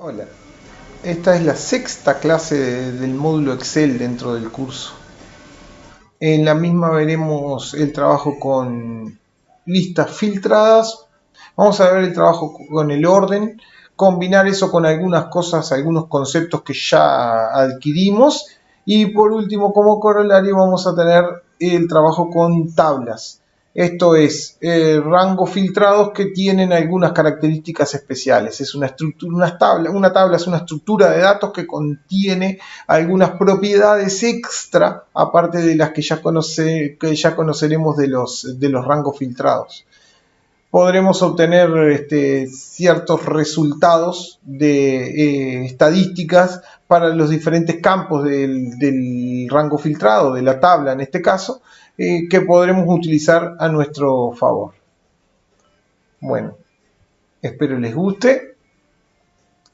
Hola, esta es la sexta clase del módulo Excel dentro del curso. En la misma veremos el trabajo con listas filtradas. Vamos a ver el trabajo con el orden, combinar eso con algunas cosas, algunos conceptos que ya adquirimos. Y por último, como corolario, vamos a tener el trabajo con tablas. Esto es, rangos filtrados que tienen algunas características especiales. Es una estructura, una tabla es una estructura de datos que contiene algunas propiedades extra, aparte de las que ya conoceremos de los rangos filtrados. Podremos obtener ciertos resultados de estadísticas para los diferentes campos del rango filtrado, de la tabla en este caso, que podremos utilizar a nuestro favor. Bueno, espero les guste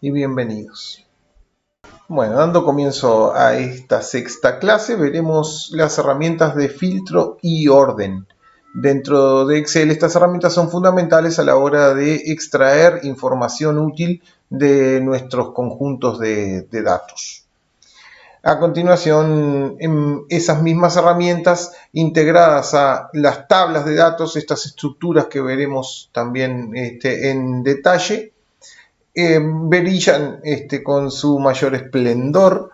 y bienvenidos. Bueno, dando comienzo a esta sexta clase, veremos las herramientas de filtro y orden. Dentro de Excel, estas herramientas son fundamentales a la hora de extraer información útil de nuestros conjuntos de datos. A continuación, esas mismas herramientas integradas a las tablas de datos, estas estructuras que veremos también en detalle, brillan con su mayor esplendor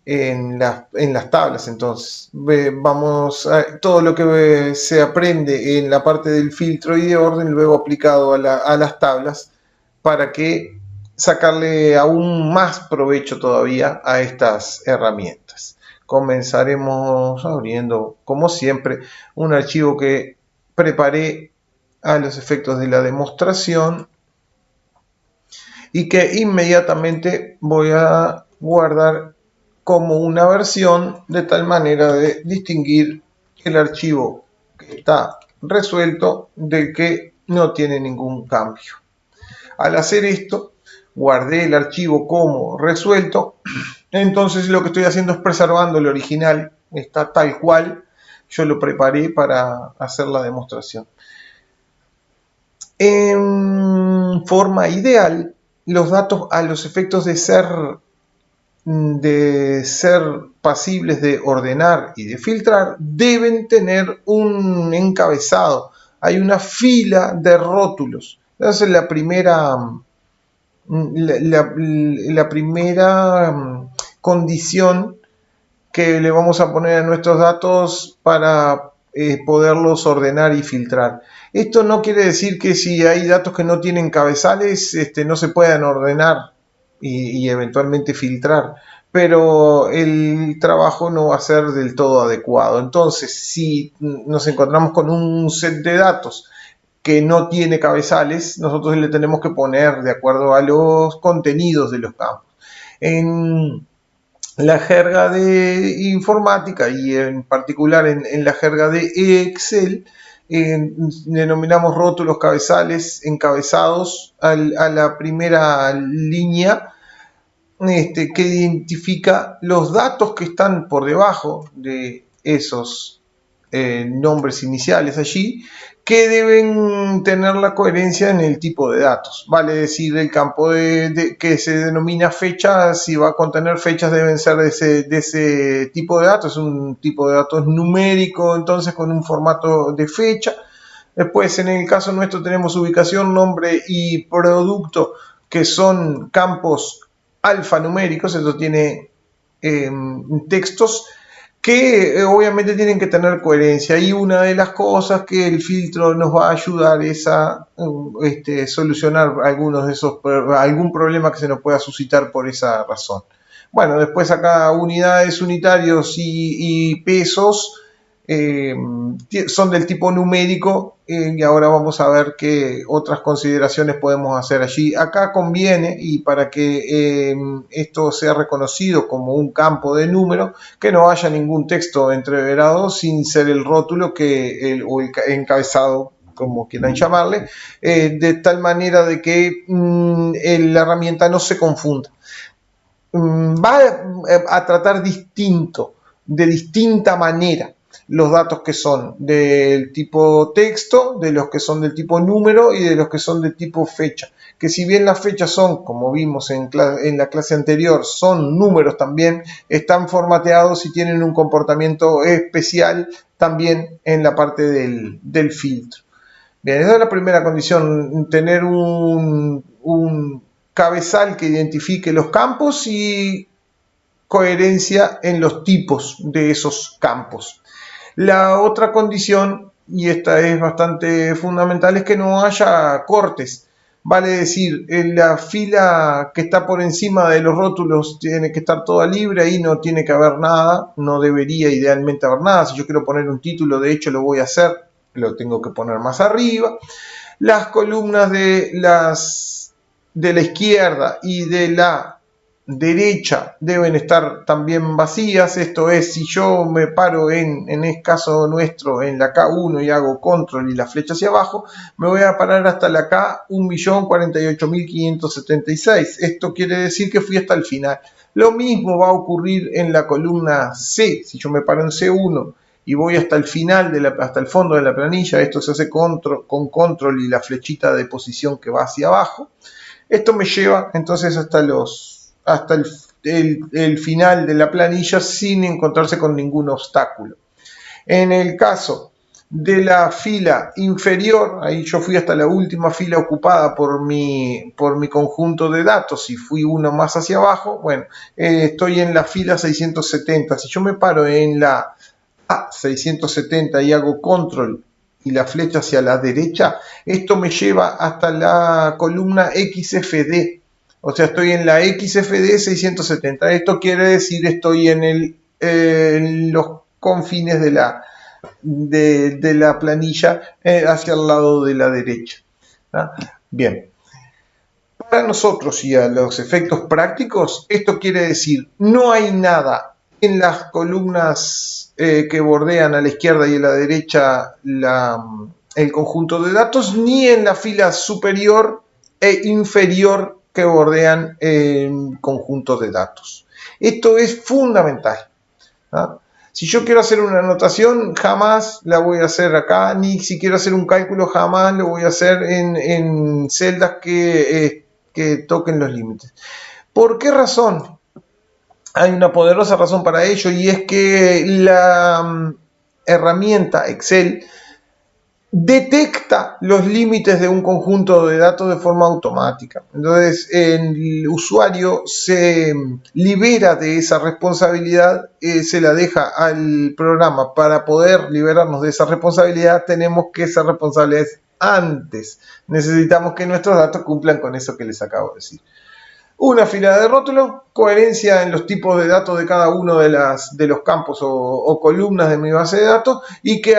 en las tablas. Entonces, vamos a todo lo que se aprende en la parte del filtro y de orden, luego aplicado a las tablas, para que sacarle aún más provecho todavía a estas herramientas. Comenzaremos abriendo, como siempre, un archivo que preparé a los efectos de la demostración y que inmediatamente voy a guardar como una versión, de tal manera de distinguir el archivo que está resuelto del que no tiene ningún cambio. Al hacer esto, guardé el archivo como resuelto, entonces lo que estoy haciendo es preservando el original, está tal cual yo lo preparé para hacer la demostración. En forma ideal, los datos, a los efectos de ser pasibles de ordenar y de filtrar, deben tener un encabezado. Hay una fila de rótulos. Esa es la primera condición que le vamos a poner a nuestros datos para poderlos ordenar y filtrar. Esto no quiere decir que si hay datos que no tienen cabezales, no se puedan ordenar y eventualmente filtrar, pero el trabajo no va a ser del todo adecuado. Entonces, si nos encontramos con un set de datos que no tiene cabezales, nosotros le tenemos que poner de acuerdo a los contenidos de los campos. En la jerga de informática y en particular en la jerga de Excel, denominamos rótulos cabezales encabezados a la primera línea que identifica los datos que están por debajo de esos nombres iniciales allí, que deben tener la coherencia en el tipo de datos. Vale decir, el campo que se denomina fecha, si va a contener fechas, deben ser de ese tipo de datos. Es un tipo de datos numérico, entonces con un formato de fecha. Después, en el caso nuestro, tenemos ubicación, nombre y producto, que son campos alfanuméricos. Esto tiene textos que obviamente tienen que tener coherencia, y una de las cosas que el filtro nos va a ayudar es a solucionar algún problema que se nos pueda suscitar por esa razón. Bueno, después acá unidades, unitarios y pesos son del tipo numérico, y ahora vamos a ver qué otras consideraciones podemos hacer allí. Acá conviene, y para que esto sea reconocido como un campo de número, que no haya ningún texto entreverado sin ser el rótulo o el encabezado, como quieran llamarle, de tal manera de que la herramienta no se confunda. Va a tratar de distinta manera los datos que son del tipo texto, de los que son del tipo número y de los que son del tipo fecha. Que si bien las fechas son, como vimos en la clase anterior, son números también, están formateados y tienen un comportamiento especial también en la parte del filtro. Bien, esa es la primera condición, tener un cabezal que identifique los campos y coherencia en los tipos de esos campos. La otra condición, y esta es bastante fundamental, es que no haya cortes. Vale decir, en la fila que está por encima de los rótulos tiene que estar toda libre, ahí no tiene que haber nada, no debería idealmente haber nada. Si yo quiero poner un título, de hecho lo voy a hacer, lo tengo que poner más arriba. Las columnas de la izquierda y de la derecha deben estar también vacías. Esto es, si yo me paro en el caso nuestro en la K1 y hago control y la flecha hacia abajo, me voy a parar hasta la K 1.048.576. Esto quiere decir que fui hasta el final. Lo mismo va a ocurrir en la columna C. Si yo me paro en C1 y voy hasta el final, hasta el fondo de la planilla, esto se hace con control y la flechita de posición que va hacia abajo. Esto me lleva entonces hasta el final de la planilla sin encontrarse con ningún obstáculo. En el caso de la fila inferior, ahí yo fui hasta la última fila ocupada por mi conjunto de datos y fui uno más hacia abajo. Bueno, estoy en la fila 670. Si yo me paro en la A670 y hago control y la flecha hacia la derecha, esto me lleva hasta la columna XFD. O sea, estoy en la XFD 670. Esto quiere decir estoy en los confines de la planilla hacia el lado de la derecha. ¿Ah? Bien. Para nosotros y a los efectos prácticos, esto quiere decir no hay nada en las columnas que bordean a la izquierda y a la derecha el conjunto de datos, ni en la fila superior e inferior que bordean el conjunto de datos. Esto es fundamental. ¿Ah? Si yo quiero hacer una anotación, jamás la voy a hacer acá, ni si quiero hacer un cálculo, jamás lo voy a hacer en celdas que toquen los límites. ¿Por qué razón? Hay una poderosa razón para ello, y es que la herramienta Excel detecta los límites de un conjunto de datos de forma automática. Entonces, el usuario se libera de esa responsabilidad, se la deja al programa. Para poder liberarnos de esa responsabilidad, tenemos que ser responsables antes. Necesitamos que nuestros datos cumplan con eso que les acabo de decir. Una fila de rótulo, coherencia en los tipos de datos de cada uno de los campos o columnas de mi base de datos, y que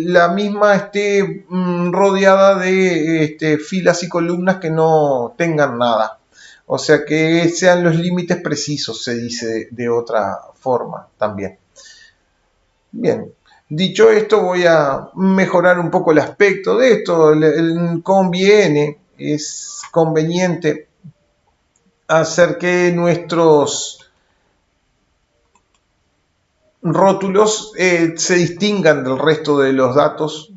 la misma esté rodeada de filas y columnas que no tengan nada. O sea, que sean los límites precisos, se dice de otra forma también. Bien. Dicho esto, voy a mejorar un poco el aspecto de esto. Es conveniente hacer que nuestros rótulos se distingan del resto de los datos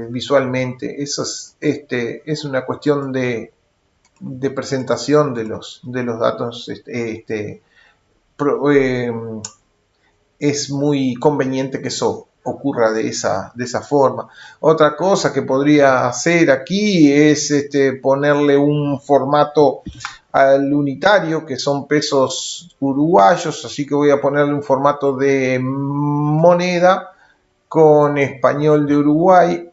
visualmente. Eso es una cuestión de presentación de los datos. Es muy conveniente que eso ocurra de esa forma. Otra cosa que podría hacer aquí es ponerle un formato al unitario, que son pesos uruguayos, así que voy a ponerle un formato de moneda con español de Uruguay,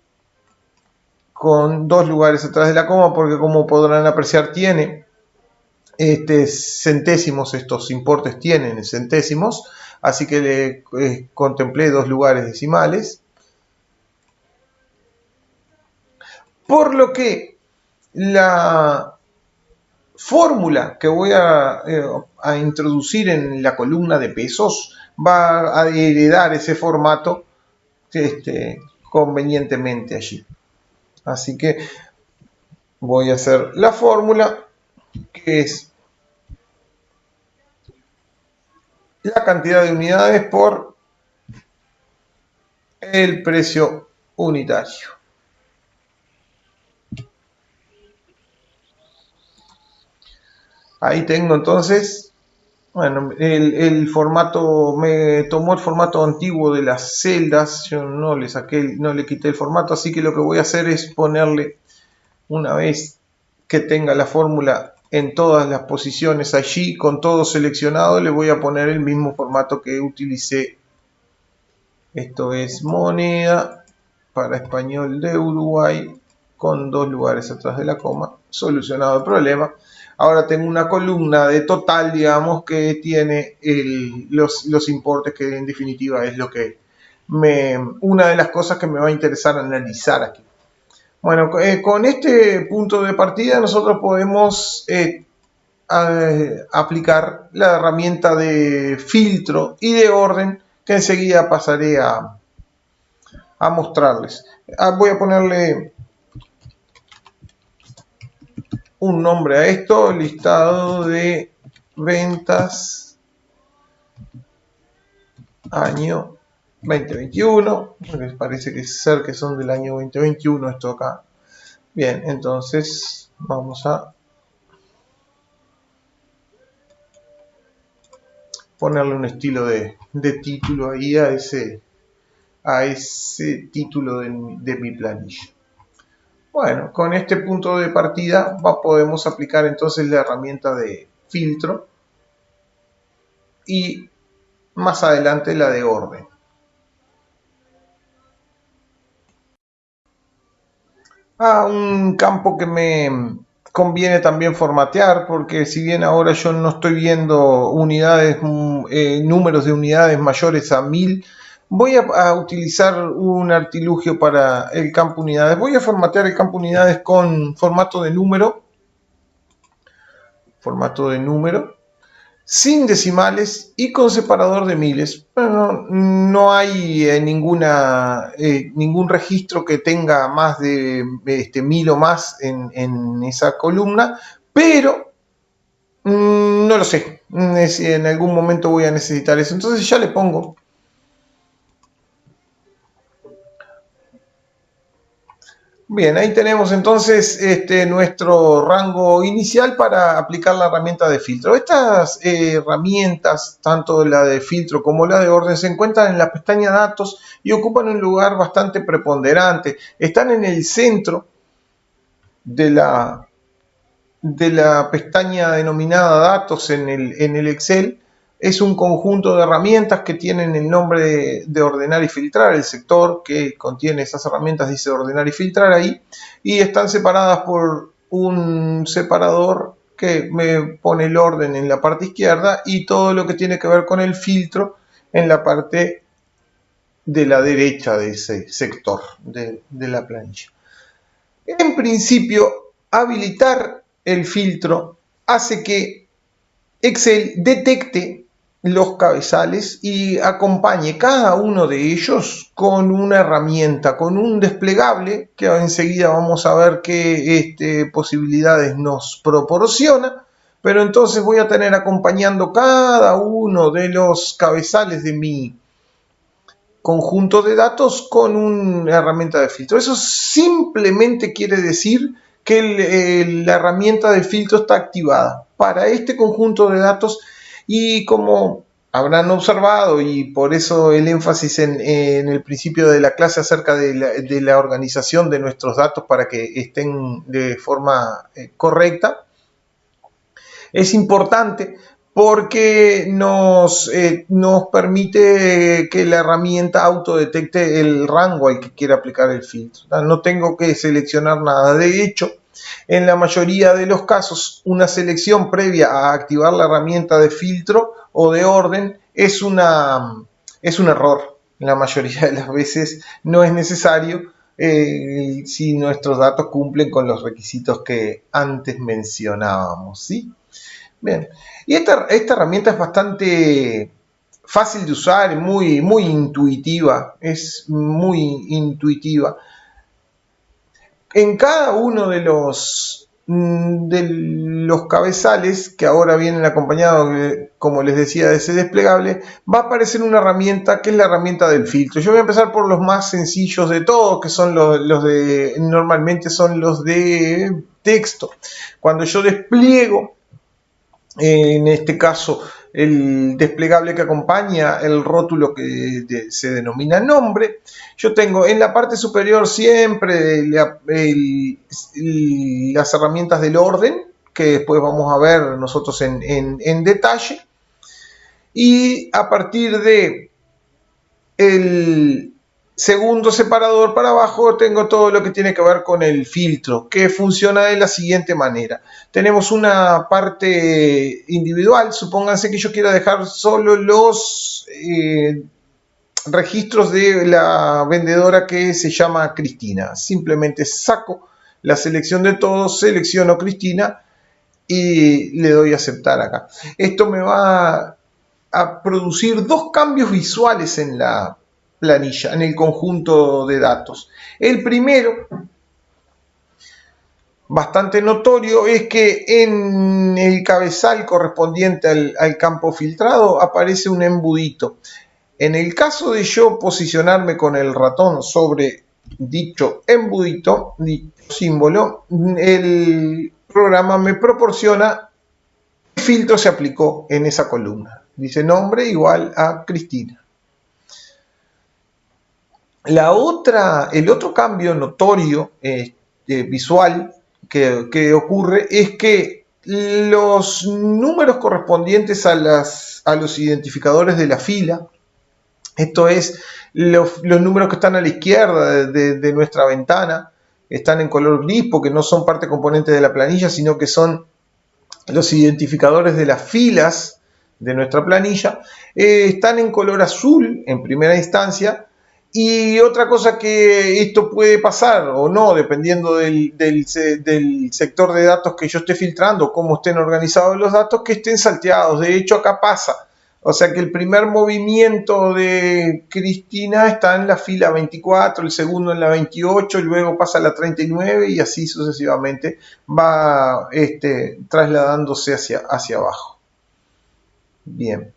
con 2 lugares atrás de la coma, porque como podrán apreciar tiene centésimos. Estos importes tienen centésimos, así que le contemplé 2 lugares decimales, por lo que la fórmula que voy a introducir en la columna de pesos va a heredar ese formato convenientemente allí. Así que voy a hacer la fórmula, que es la cantidad de unidades por el precio unitario. Ahí tengo entonces, bueno, el formato, me tomó el formato antiguo de las celdas, yo no le saqué, no le quité el formato, así que lo que voy a hacer es ponerle, una vez que tenga la fórmula en todas las posiciones allí, con todo seleccionado, le voy a poner el mismo formato que utilicé. Esto es moneda para español de Uruguay, con 2 lugares atrás de la coma, solucionado el problema. Ahora tengo una columna de total, digamos, que tiene los importes, que en definitiva es lo que una de las cosas que me va a interesar analizar aquí. Bueno, con este punto de partida nosotros podemos aplicar la herramienta de filtro y de orden, que enseguida pasaré a mostrarles. Voy a ponerle un nombre a esto: listado de ventas año 2021. Me parece que son del año 2021 esto acá. Bien, entonces vamos a ponerle un estilo de título ahí a ese título de mi planilla. Bueno, con este punto de partida podemos aplicar entonces la herramienta de filtro y más adelante la de orden. Un campo que me conviene también formatear, porque si bien ahora yo no estoy viendo unidades, números de unidades mayores a 1000, voy a utilizar un artilugio para el campo unidades. Voy a formatear el campo unidades con formato de número, sin decimales y con separador de miles. Bueno, no hay ningún registro que tenga más de 1000 o más en esa columna, pero no lo sé, en algún momento voy a necesitar eso, entonces ya le pongo. Bien, ahí tenemos entonces nuestro rango inicial para aplicar la herramienta de filtro. Estas herramientas, tanto la de filtro como la de orden, se encuentran en la pestaña datos y ocupan un lugar bastante preponderante. Están en el centro de la pestaña denominada datos en el Excel. Es un conjunto de herramientas que tienen el nombre de ordenar y filtrar. El sector que contiene esas herramientas dice ordenar y filtrar ahí, y están separadas por un separador que me pone el orden en la parte izquierda y todo lo que tiene que ver con el filtro en la parte de la derecha de ese sector de la planilla. En principio, habilitar el filtro hace que Excel detecte los cabezales y acompañe cada uno de ellos con una herramienta, con un desplegable que enseguida vamos a ver qué posibilidades nos proporciona. Pero entonces voy a tener acompañando cada uno de los cabezales de mi conjunto de datos con una herramienta de filtro. Eso simplemente quiere decir que la herramienta de filtro está activada para este conjunto de datos, y como habrán observado, y por eso el énfasis en el principio de la clase acerca de la organización de nuestros datos para que estén de forma correcta, es importante porque nos permite que la herramienta autodetecte el rango al que quiera aplicar el filtro. No tengo que seleccionar nada. De hecho, en la mayoría de los casos, una selección previa a activar la herramienta de filtro o de orden es un error. La mayoría de las veces no es necesario si nuestros datos cumplen con los requisitos que antes mencionábamos, ¿sí? Bien, y esta herramienta es bastante fácil de usar, muy intuitiva, es muy intuitiva. En cada uno de los de los cabezales, que ahora vienen acompañados, como les decía, de ese desplegable, va a aparecer una herramienta que es la herramienta del filtro. Yo voy a empezar por los más sencillos de todos, que son normalmente son los de texto. Cuando yo despliego, en este caso, el desplegable que acompaña el rótulo que se denomina nombre, yo tengo en la parte superior siempre las herramientas del orden, que después vamos a ver nosotros en detalle, y a partir de el segundo separador para abajo tengo todo lo que tiene que ver con el filtro, que funciona de la siguiente manera. Tenemos una parte individual. Supónganse que yo quiera dejar solo los registros de la vendedora que se llama Cristina. Simplemente saco la selección de todos, selecciono Cristina y le doy a aceptar acá. Esto me va a producir dos cambios visuales en la planilla, en el conjunto de datos. El primero, bastante notorio, es que en el cabezal correspondiente al campo filtrado aparece un embudito. En el caso de yo posicionarme con el ratón sobre dicho embudito, dicho símbolo, el programa me proporciona qué filtro se aplicó en esa columna. Dice nombre igual a Cristina. El otro cambio notorio visual que ocurre es que los números correspondientes a los identificadores de la fila, esto es, los números que están a la izquierda de nuestra ventana, están en color gris porque no son parte componente de la planilla, sino que son los identificadores de las filas de nuestra planilla, están en color azul en primera instancia. Y otra cosa que esto puede pasar o no, dependiendo del sector de datos que yo esté filtrando, cómo estén organizados los datos, que estén salteados. De hecho, acá pasa. O sea que el primer movimiento de Cristina está en la fila 24, el segundo en la 28, luego pasa a la 39 y así sucesivamente va trasladándose hacia abajo. Bien.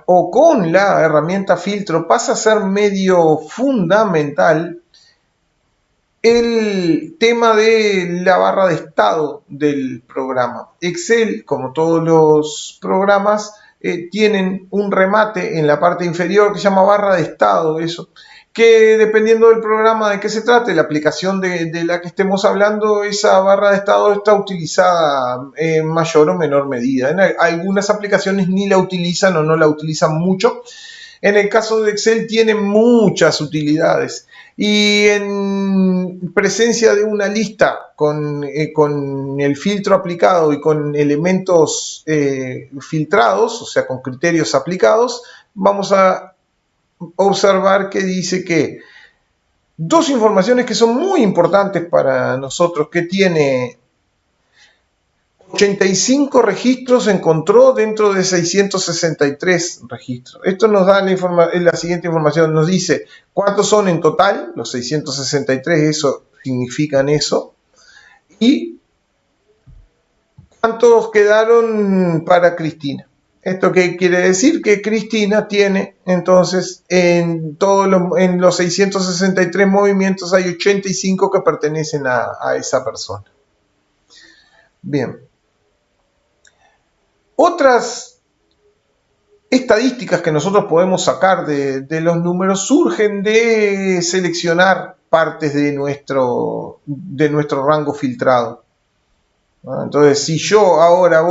Con la herramienta filtro pasa a ser medio fundamental el tema de la barra de estado del programa. Excel, como todos los programas, tienen un remate en la parte inferior que se llama barra de estado, que dependiendo del programa de que se trate, la aplicación de la que estemos hablando, esa barra de estado está utilizada en mayor o menor medida. En algunas aplicaciones ni la utilizan o no la utilizan mucho. En el caso de Excel tiene muchas utilidades y en presencia de una lista con el filtro aplicado y con elementos filtrados, o sea, con criterios aplicados, vamos a observar que dice que dos informaciones que son muy importantes para nosotros, que tiene 85 registros, encontró dentro de 663 registros. Esto nos da la siguiente información, nos dice cuántos son en total, los 663, eso significan eso, y cuántos quedaron para Cristina. ¿Esto qué quiere decir? Que Cristina tiene, entonces, en los 663 movimientos hay 85 que pertenecen a esa persona. Bien. Otras estadísticas que nosotros podemos sacar de los números surgen de seleccionar partes de nuestro rango filtrado. Entonces, si yo ahora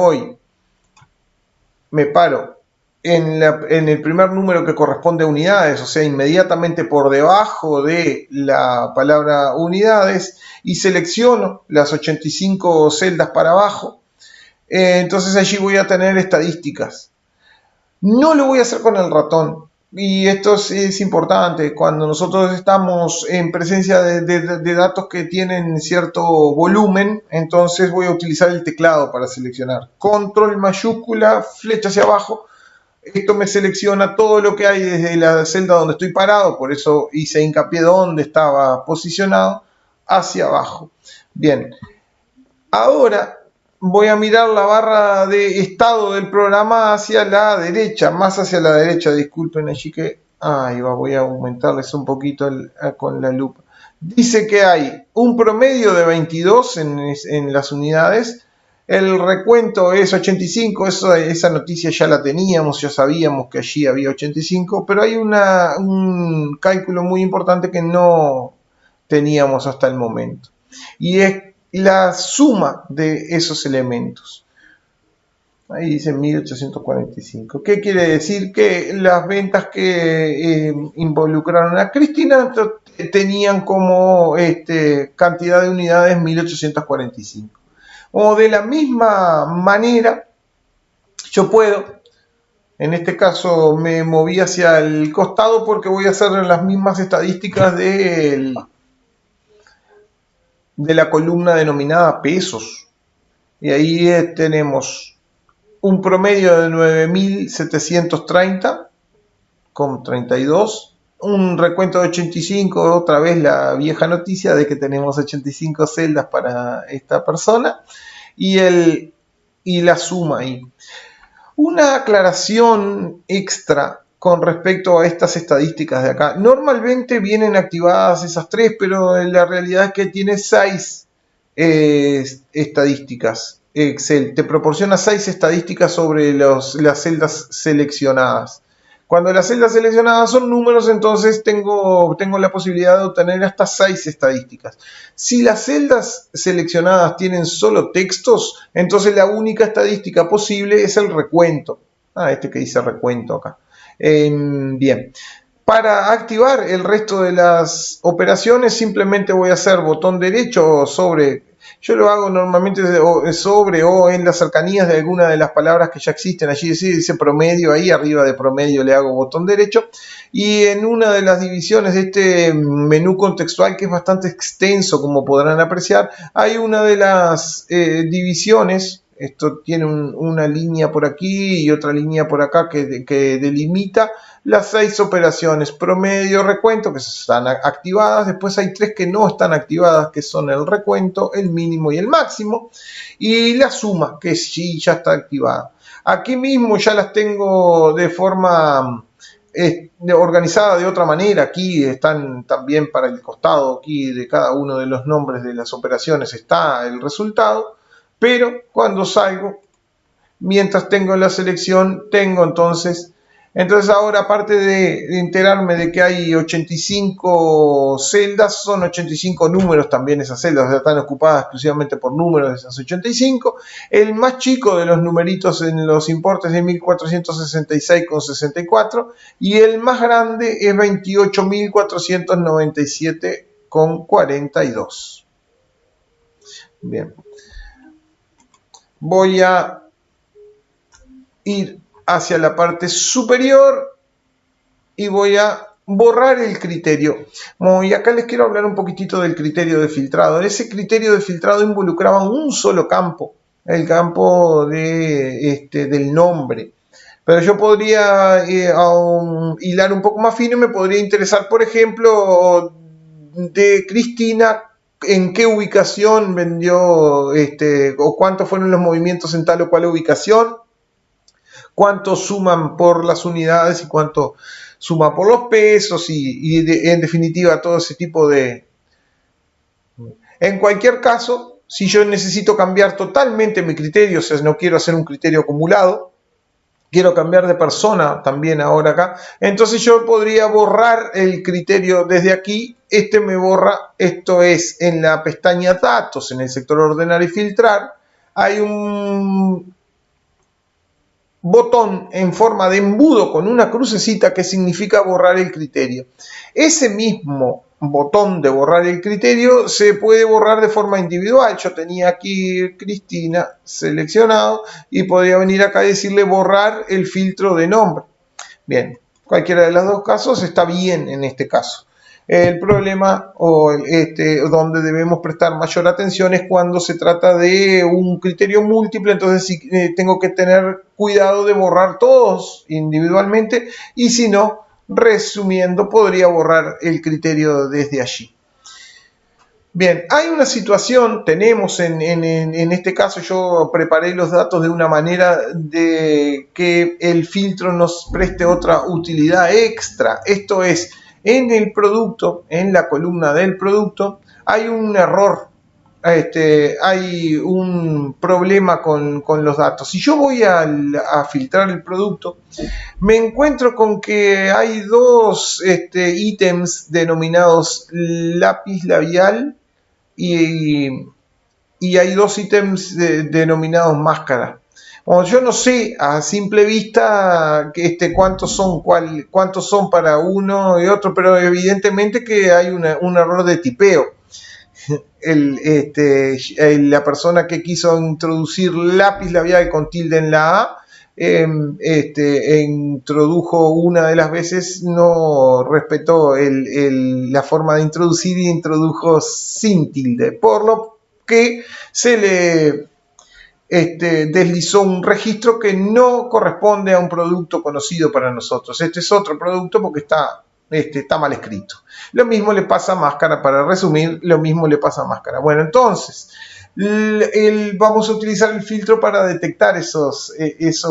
me paro en el primer número que corresponde a unidades, o sea, inmediatamente por debajo de la palabra unidades, y selecciono las 85 celdas para abajo, entonces allí voy a tener estadísticas. No lo voy a hacer con el ratón, y esto es importante. Cuando nosotros estamos en presencia de datos que tienen cierto volumen, entonces voy a utilizar el teclado para seleccionar. Control mayúscula, flecha hacia abajo. Esto me selecciona todo lo que hay desde la celda donde estoy parado, por eso hice hincapié donde estaba posicionado, hacia abajo. Bien, ahora voy a mirar la barra de estado del programa hacia la derecha, más hacia la derecha, disculpen allí que... Ahí va, voy a aumentarles un poquito con la lupa. Dice que hay un promedio de 22 en las unidades. El recuento es 85, esa noticia ya la teníamos, ya sabíamos que allí había 85, pero hay un cálculo muy importante que no teníamos hasta el momento. Y es la suma de esos elementos. Ahí dice 1845. ¿Qué quiere decir? Que las ventas que involucraron a Cristina tenían como cantidad de unidades 1845. O de la misma manera, yo puedo, en este caso me moví hacia el costado porque voy a hacer las mismas estadísticas de la columna denominada pesos. Y ahí tenemos un promedio de 9.730 con 32, un recuento de 85, otra vez la vieja noticia de que tenemos 85 celdas para esta persona, y la suma ahí. Una aclaración extra con respecto a estas estadísticas de acá. Normalmente vienen activadas esas tres, pero la realidad es que tiene 6 estadísticas. Excel te proporciona 6 estadísticas sobre las celdas seleccionadas. Cuando las celdas seleccionadas son números, entonces tengo la posibilidad de obtener hasta 6 estadísticas. Si las celdas seleccionadas tienen solo textos, entonces la única estadística posible es el recuento. Que dice recuento acá. Bien. Para activar el resto de las operaciones, simplemente voy a hacer botón derecho sobre... Yo lo hago normalmente sobre o en las cercanías de alguna de las palabras que ya existen. Allí dice promedio, ahí arriba de promedio le hago botón derecho. Y en una de las divisiones de este menú contextual, que es bastante extenso, como podrán apreciar, hay una de las divisiones. Esto tiene una línea por aquí y otra línea por acá que delimita las 6 operaciones, promedio, recuento, que están activadas. Después hay 3 que no están activadas, que son el recuento, el mínimo y el máximo. Y la suma, que sí ya está activada. Aquí mismo ya las tengo de forma organizada de otra manera. Aquí están también para el costado, aquí de cada uno de los nombres de las operaciones está el resultado. Pero cuando salgo, mientras tengo la selección, tengo entonces ahora, aparte de enterarme de que hay 85 celdas, son 85 números también esas celdas, o sea, están ocupadas exclusivamente por números de esas 85. El más chico de los numeritos en los importes es 1466,64 y el más grande es 28.497,42. Bien. Voy a ir hacia la parte superior y voy a borrar el criterio. Y acá les quiero hablar un poquitito del criterio de filtrado. Ese criterio de filtrado involucraba un solo campo, el campo del nombre. Pero yo podría hilar un poco más fino y me podría interesar, por ejemplo, de Cristina, en qué ubicación vendió, o cuántos fueron los movimientos en tal o cual ubicación, cuánto suman por las unidades y cuánto suma por los pesos en definitiva todo ese tipo de... En cualquier caso, si yo necesito cambiar totalmente mi criterio, o sea, no quiero hacer un criterio acumulado, quiero cambiar de persona también ahora acá, entonces yo podría borrar el criterio desde aquí. Me borra, esto es en la pestaña datos, en el sector ordenar y filtrar, hay un botón en forma de embudo con una crucecita que significa borrar el criterio. Ese mismo botón de borrar el criterio se puede borrar de forma individual. Yo tenía aquí Cristina seleccionado y podría venir acá y decirle borrar el filtro de nombre. Bien, cualquiera de los dos casos está bien en este caso. El problema donde debemos prestar mayor atención es cuando se trata de un criterio múltiple. Entonces sí, tengo que tener cuidado de borrar todos individualmente, y si no, resumiendo, podría borrar el criterio desde allí. Bien, hay una situación, tenemos en este caso yo preparé los datos de una manera de que el filtro nos preste otra utilidad extra. Esto es, en el producto, en la columna del producto, hay un error, hay un problema con los datos. Si yo voy a filtrar el producto, me encuentro con que hay dos ítems denominados lápiz labial y, y hay dos ítems denominados máscara. Bueno, yo no sé a simple vista cuántos son para uno y otro, pero evidentemente que hay un error de tipeo. La persona que quiso introducir lápiz labial con tilde en la A, introdujo una de las veces, no respetó la forma de introducir y introdujo sin tilde, por lo que se le deslizó un registro que no corresponde a un producto conocido para nosotros. Este es otro producto porque está mal escrito. Lo mismo le pasa a máscara, para resumir, lo mismo le pasa a máscara. Bueno, entonces, vamos a utilizar el filtro para detectar esos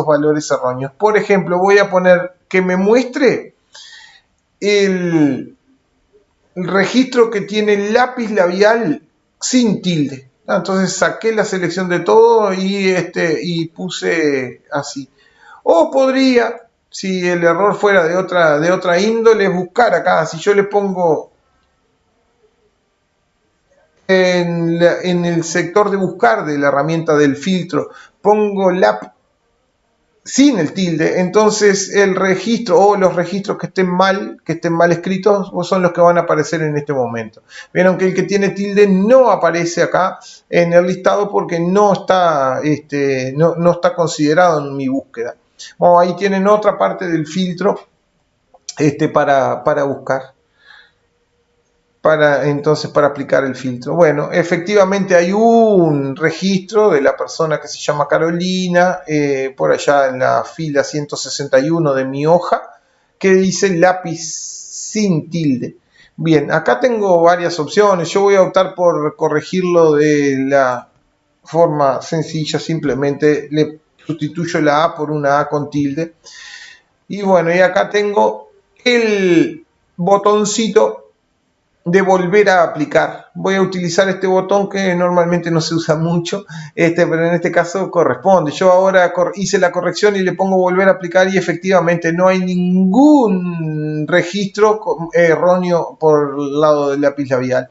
valores erróneos. Por ejemplo, voy a poner que me muestre el registro que tiene lápiz labial sin tilde. Entonces saqué la selección de todo y puse así. O podría, si el error fuera de otra índole, buscar acá. Si yo le pongo en el sector de buscar de la herramienta del filtro, pongo lap sin el tilde, entonces el registro o los registros que estén mal escritos son los que van a aparecer en este momento. Vieron que el que tiene tilde no aparece acá en el listado porque no está considerado en mi búsqueda. Bueno, ahí tienen otra parte del filtro para buscar. Para aplicar el filtro. Bueno, efectivamente hay un registro de la persona que se llama Carolina, por allá en la fila 161 de mi hoja, que dice lápiz sin tilde. Bien, acá tengo varias opciones. Yo voy a optar por corregirlo de la forma sencilla, simplemente le sustituyo la A por una A con tilde. Y bueno, y acá tengo el botoncito de volver a aplicar. Voy a utilizar este botón que normalmente no se usa mucho, pero en este caso corresponde. Yo ahora hice la corrección y le pongo volver a aplicar y efectivamente no hay ningún registro erróneo por el lado del lápiz labial.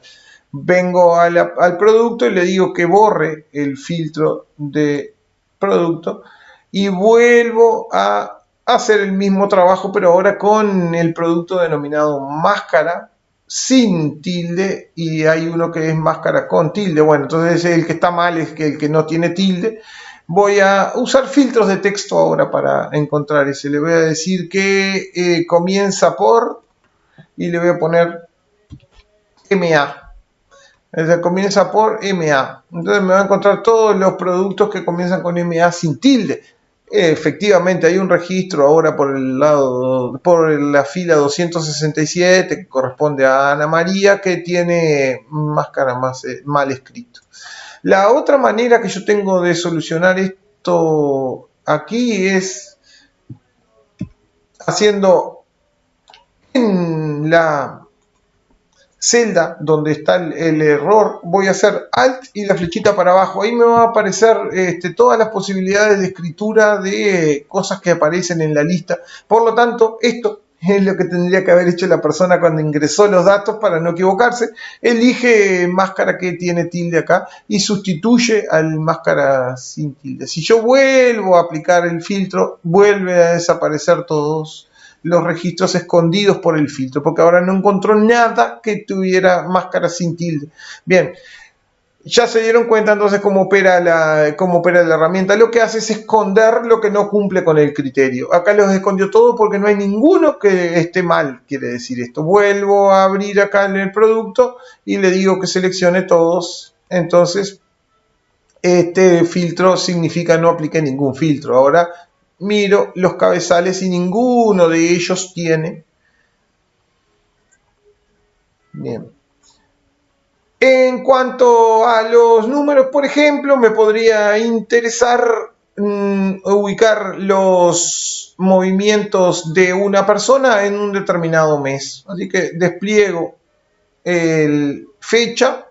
Vengo al producto y le digo que borre el filtro de producto y vuelvo a hacer el mismo trabajo, pero ahora con el producto denominado máscara sin tilde, y hay uno que es máscara con tilde. Bueno, entonces el que está mal es que el que no tiene tilde. Voy a usar filtros de texto ahora para encontrar ese. Le voy a decir que comienza por, y le voy a poner MA. Comienza por MA. Entonces me va a encontrar todos los productos que comienzan con MA sin tilde. Efectivamente hay un registro ahora por la fila 267 que corresponde a Ana María, que tiene máscara mal escrito. La otra manera que yo tengo de solucionar esto aquí es haciendo en la celda donde está el error, voy a hacer Alt y la flechita para abajo. Ahí me va a aparecer todas las posibilidades de escritura de cosas que aparecen en la lista. Por lo tanto, esto es lo que tendría que haber hecho la persona cuando ingresó los datos para no equivocarse. Elige máscara que tiene tilde acá y sustituye al máscara sin tilde. Si yo vuelvo a aplicar el filtro, vuelve a desaparecer todos los registros escondidos por el filtro, porque ahora no encontró nada que tuviera máscara sin tilde. Bien, ya se dieron cuenta entonces cómo opera la herramienta. Lo que hace es esconder lo que no cumple con el criterio. Acá los escondió todo porque no hay ninguno que esté mal, quiere decir esto. Vuelvo a abrir acá en el producto y le digo que seleccione todos. Entonces, este filtro significa no apliqué ningún filtro. Ahora miro los cabezales y ninguno de ellos tiene. Bien. En cuanto a los números, por ejemplo, me podría interesar ubicar los movimientos de una persona en un determinado mes. Así que despliego el fecha.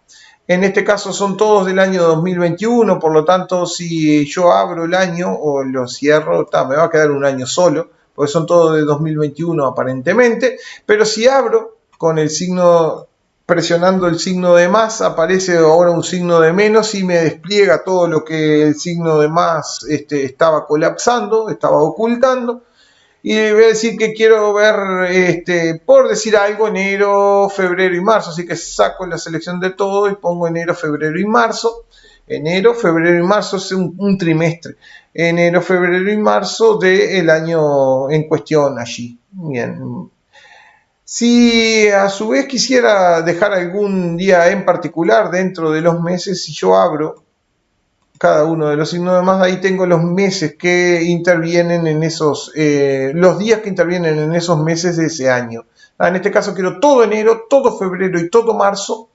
En este caso son todos del año 2021, por lo tanto, si yo abro el año o lo cierro, me va a quedar un año solo, porque son todos de 2021 aparentemente. Pero si abro con el signo, presionando el signo de más, aparece ahora un signo de menos y me despliega todo lo que el signo de más estaba colapsando, estaba ocultando. Y voy a decir que quiero ver, por decir algo, enero, febrero y marzo. Así que saco la selección de todo y pongo enero, febrero y marzo. Enero, febrero y marzo es un trimestre. Enero, febrero y marzo del año en cuestión allí. Bien. Si a su vez quisiera dejar algún día en particular dentro de los meses, si yo abro cada uno de los signos de más, ahí tengo los meses que intervienen en esos, los días que intervienen en esos meses de ese año. En este caso quiero todo enero, todo febrero y todo marzo.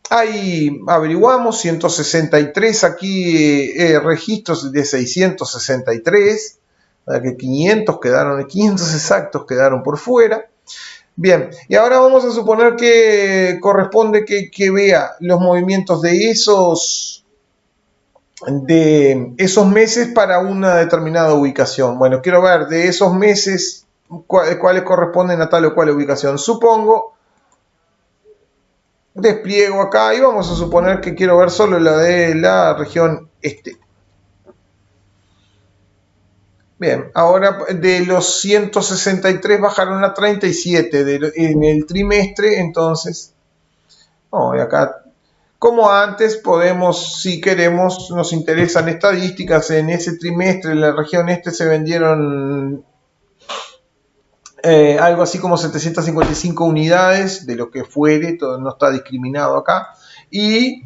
Ahí averiguamos 163 aquí registros de 663, que 500 exactos quedaron por fuera. Bien, y ahora vamos a suponer que corresponde que vea los movimientos de esos meses para una determinada ubicación. Bueno, quiero ver de esos meses cuáles corresponden a tal o cual ubicación. Supongo, despliego acá y vamos a suponer que quiero ver solo la de la región este. Bien, ahora de los 163 bajaron a 37 en el trimestre, entonces, y acá, como antes, podemos, si queremos, nos interesan estadísticas, en ese trimestre en la región este se vendieron algo así como 755 unidades, de lo que fuere, todo no está discriminado acá, y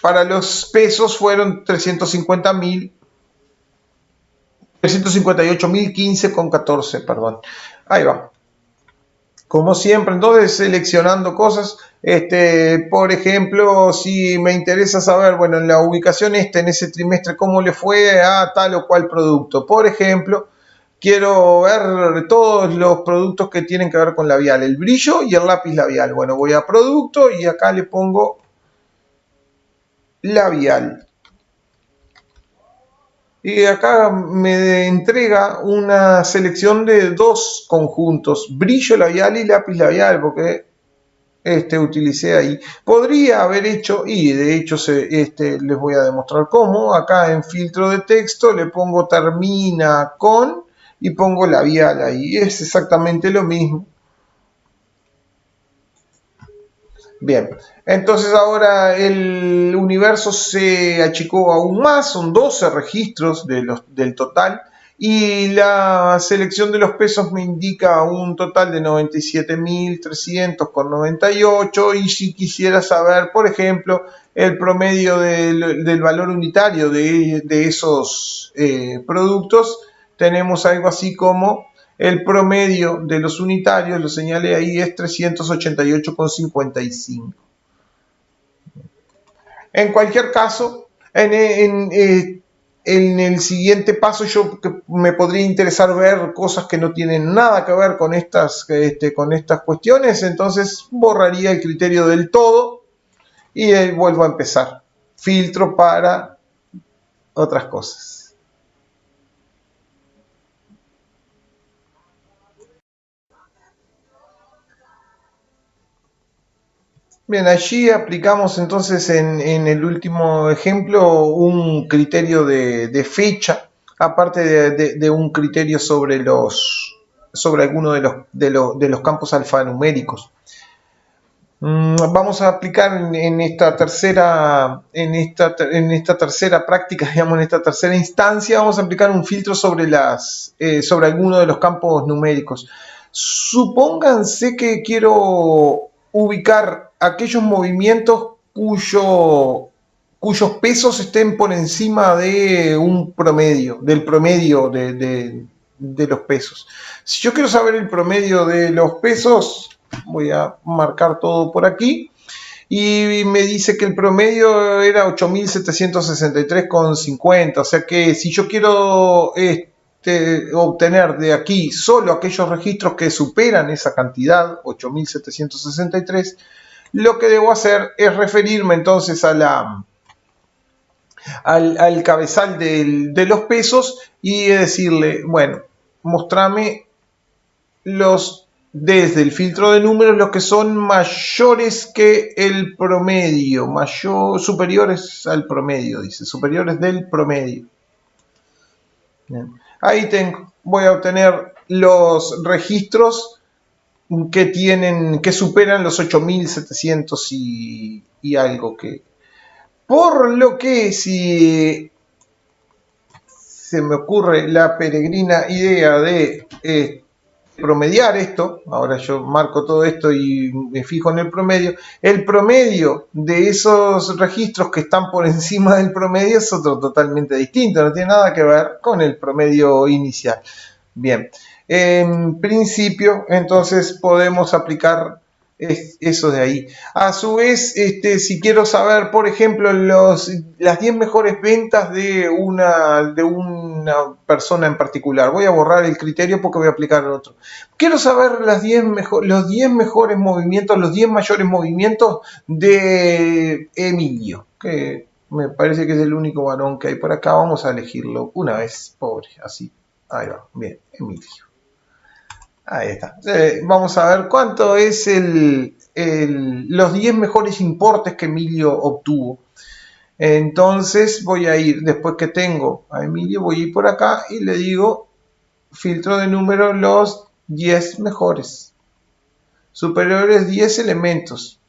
para los pesos fueron 358.015,14, perdón. Ahí va. Como siempre, entonces seleccionando cosas, por ejemplo, si me interesa saber, bueno, en la ubicación en ese trimestre, cómo le fue a tal o cual producto. Por ejemplo, quiero ver todos los productos que tienen que ver con labial, el brillo y el lápiz labial. Bueno, voy a producto y acá le pongo labial. Y acá me entrega una selección de dos conjuntos, brillo labial y lápiz labial, porque utilicé ahí. Podría haber hecho, y de hecho les voy a demostrar cómo, acá en filtro de texto le pongo termina con y pongo labial ahí, es exactamente lo mismo. Bien, entonces ahora el universo se achicó aún más, son 12 registros del total y la selección de los pesos me indica un total de 97.300,98 y si quisiera saber, por ejemplo, el promedio del valor unitario de esos productos, tenemos algo así como el promedio de los unitarios, lo señalé ahí, es 388,55. En cualquier caso, en el siguiente paso yo me podría interesar ver cosas que no tienen nada que ver con estas cuestiones, entonces borraría el criterio del todo y vuelvo a empezar. Filtro para otras cosas. Bien, allí aplicamos entonces en el último ejemplo un criterio de fecha, aparte de un criterio sobre alguno de los campos alfanuméricos. Vamos a aplicar en esta tercera práctica, digamos, en esta tercera instancia, vamos a aplicar un filtro sobre alguno de los campos numéricos. Supónganse que quiero ubicar aquellos movimientos cuyos pesos estén por encima de del promedio de los pesos. Si yo quiero saber el promedio de los pesos, Voy a marcar todo por aquí. Y me dice que el promedio era 8.763,50. O sea que si yo quiero obtener de aquí solo aquellos registros que superan esa cantidad, 8.763, lo que debo hacer es referirme entonces a al cabezal de los pesos y decirle, bueno, mostrame desde el filtro de números los que son mayores que el promedio, superiores al promedio, dice, superiores del promedio. Bien. Ahí voy a obtener los registros que superan los 8.700 y algo que... Por lo que si se me ocurre la peregrina idea de promediar esto, ahora yo marco todo esto y me fijo en el promedio de esos registros que están por encima del promedio es otro totalmente distinto, no tiene nada que ver con el promedio inicial. Bien, en principio entonces podemos aplicar eso de ahí. A su vez, si quiero saber, por ejemplo, las 10 mejores ventas de una persona en particular, voy a borrar el criterio porque voy a aplicar otro. Quiero saber los 10 mejores movimientos, los 10 mayores movimientos de Emilio, que me parece que es el único varón que hay por acá. Vamos a elegirlo una vez, pobre, así. Ahí va, bien, Emilio. Ahí está. Vamos a ver cuánto es los 10 mejores importes que Emilio obtuvo. Entonces voy a ir, después que tengo a Emilio, voy a ir por acá y le digo filtro de números, los 10 mejores. Superiores 10 elementos.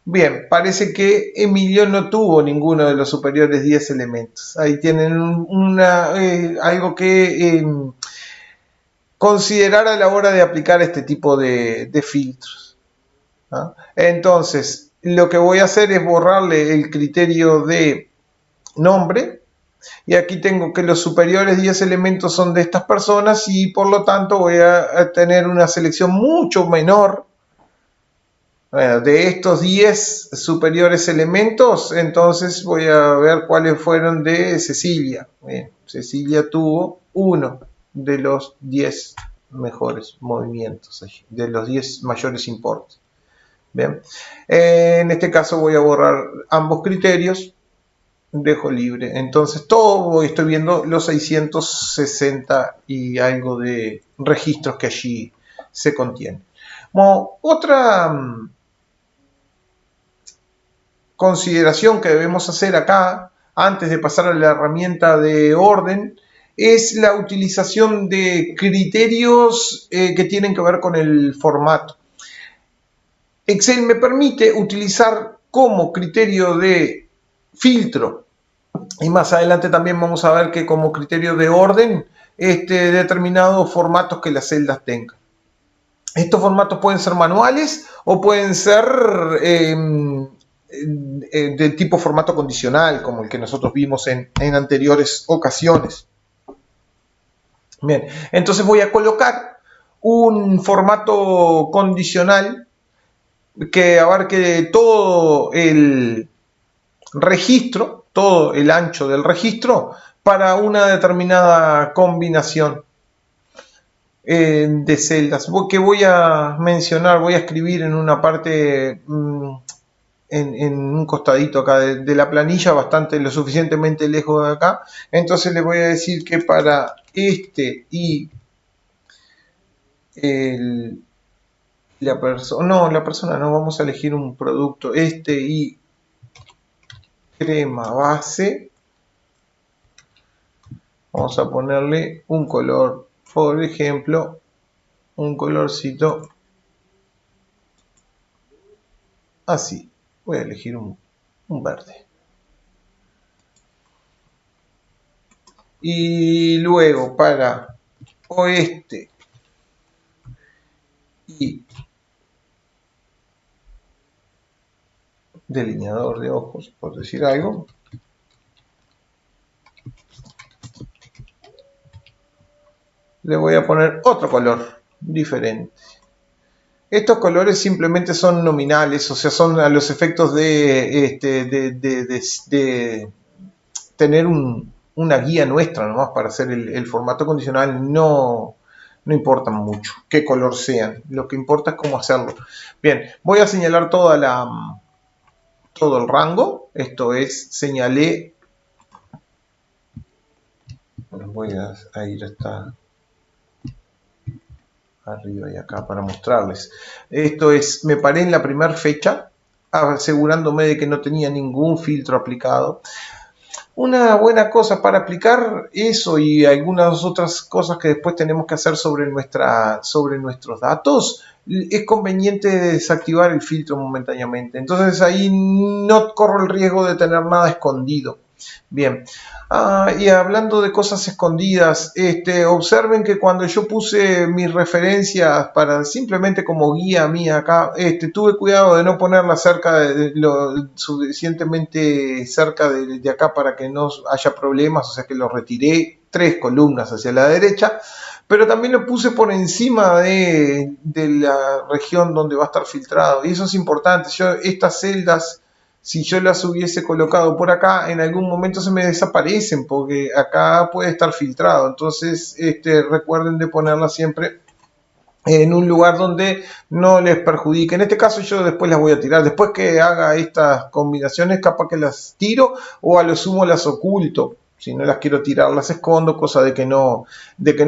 Bien, parece que Emilio no tuvo ninguno de los superiores 10 elementos. Ahí tienen algo que considerar a la hora de aplicar este tipo de filtros, ¿no? Entonces, lo que voy a hacer es borrarle el criterio de nombre, y aquí tengo que los superiores 10 elementos son de estas personas y por lo tanto voy a tener una selección mucho menor. Bueno, de estos 10 superiores elementos, entonces voy a ver cuáles fueron de Cecilia. Bien, Cecilia tuvo uno de los 10 mejores movimientos, de los 10 mayores importes. Bien, en este caso voy a borrar ambos criterios, dejo libre. Entonces todo estoy viendo los 660 y algo de registros que allí se contienen. Como otra consideración que debemos hacer acá, antes de pasar a la herramienta de orden, es la utilización de criterios que tienen que ver con el formato. Excel me permite utilizar como criterio de filtro, y más adelante también vamos a ver que como criterio de orden, determinados formatos que las celdas tengan. Estos formatos pueden ser manuales o pueden ser de tipo formato condicional, como el que nosotros vimos en anteriores ocasiones. Bien, entonces voy a colocar un formato condicional que abarque todo el registro, todo el ancho del registro para una determinada combinación de celdas que voy a mencionar, voy a escribir en una parte, en un costadito acá de la planilla, lo suficientemente lejos de acá. Entonces le voy a decir que para y la persona no, vamos a elegir un producto, y crema base, vamos a ponerle un color, por ejemplo, un colorcito así. Voy a elegir un verde. Y luego para oeste y delineador de ojos, por decir algo, le voy a poner otro color diferente. Estos colores simplemente son nominales, o sea, son a los efectos de tener una guía nuestra nomás para hacer el formato condicional. No importa mucho qué color sean, lo que importa es cómo hacerlo. Bien, voy a señalar todo el rango, esto es, señalé, voy a ir hasta arriba y acá para mostrarles. Esto es, me paré en la primera fecha, asegurándome de que no tenía ningún filtro aplicado. Una buena cosa para aplicar eso y algunas otras cosas que después tenemos que hacer sobre nuestros datos, es conveniente desactivar el filtro momentáneamente. Entonces ahí no corro el riesgo de tener nada escondido. Bien, y hablando de cosas escondidas, observen que cuando yo puse mis referencias para simplemente como guía mía acá, tuve cuidado de no ponerla lo suficientemente cerca de acá para que no haya problemas, o sea que lo retiré 3 columnas hacia la derecha, pero también lo puse por encima de la región donde va a estar filtrado, y eso es importante. Estas celdas, si yo las hubiese colocado por acá, en algún momento se me desaparecen porque acá puede estar filtrado. Entonces, recuerden de ponerlas siempre en un lugar donde no les perjudique. En este caso yo después las voy a tirar. Después que haga estas combinaciones, capaz que las tiro o a lo sumo las oculto. Si no las quiero tirar, las escondo, cosa de que no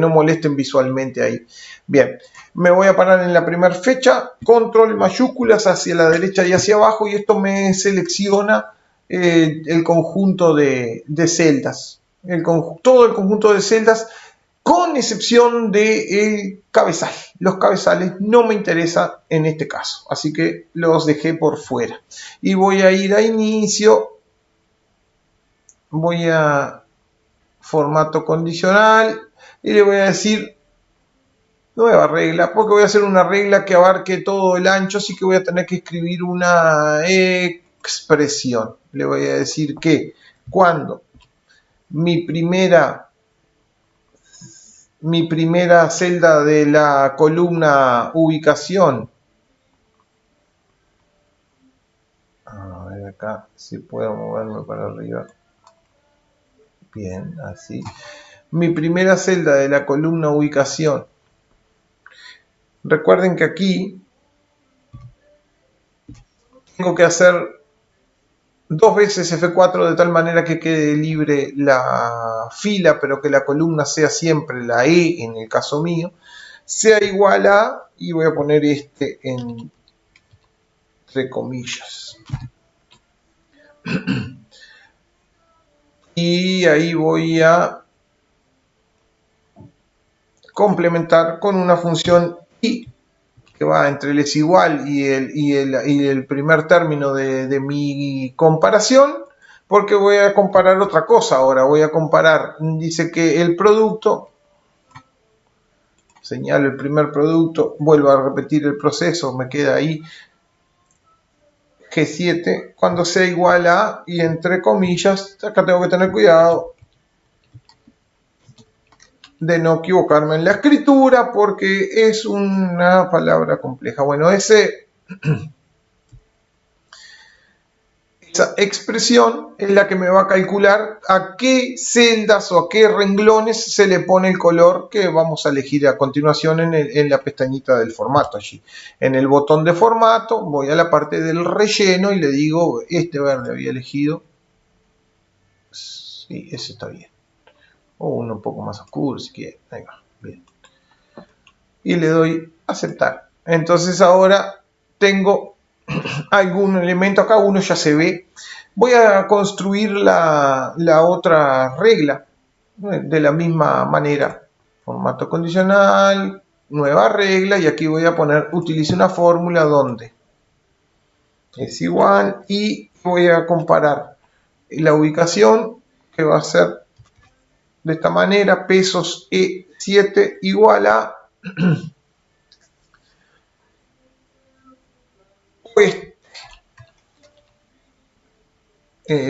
molesten visualmente ahí. Bien, me voy a parar en la primera fecha, control mayúsculas hacia la derecha y hacia abajo, y esto me selecciona el conjunto de celdas. Todo el conjunto de celdas, con excepción del cabezal. Los cabezales no me interesan en este caso, así que los dejé por fuera. Y voy a ir a inicio, voy a formato condicional y le voy a decir nueva regla, porque voy a hacer una regla que abarque todo el ancho, así que voy a tener que escribir una expresión. Le voy a decir que cuando mi primera celda de la columna ubicación, a ver acá si puedo moverme para arriba, bien, así, mi primera celda de la columna ubicación, recuerden que aquí tengo que hacer 2 veces F4 de tal manera que quede libre la fila, pero que la columna sea siempre la E, en el caso mío, sea igual a, y voy a poner entre comillas. Y ahí voy a complementar con una función i que va entre el es igual y el primer término de mi comparación, porque voy a comparar otra cosa ahora. Voy a comparar, dice que el producto, señalo el primer producto, vuelvo a repetir el proceso, me queda ahí G7, cuando sea igual a, y entre comillas, acá tengo que tener cuidado de no equivocarme en la escritura porque es una palabra compleja. Bueno, esa expresión es la que me va a calcular a qué celdas o a qué renglones se le pone el color que vamos a elegir a continuación en la pestañita del formato. Allí en el botón de formato voy a la parte del relleno y le digo, este verde había elegido, sí, ese está bien, o uno un poco más oscuro si quiere, ahí va, bien, y le doy aceptar. Entonces ahora tengo algún elemento acá, uno ya se ve. Voy a construir la otra regla de la misma manera, formato condicional, nueva regla, y aquí voy a poner, utilice una fórmula donde es igual, y voy a comparar la ubicación, que va a ser de esta manera, pesos E7 igual a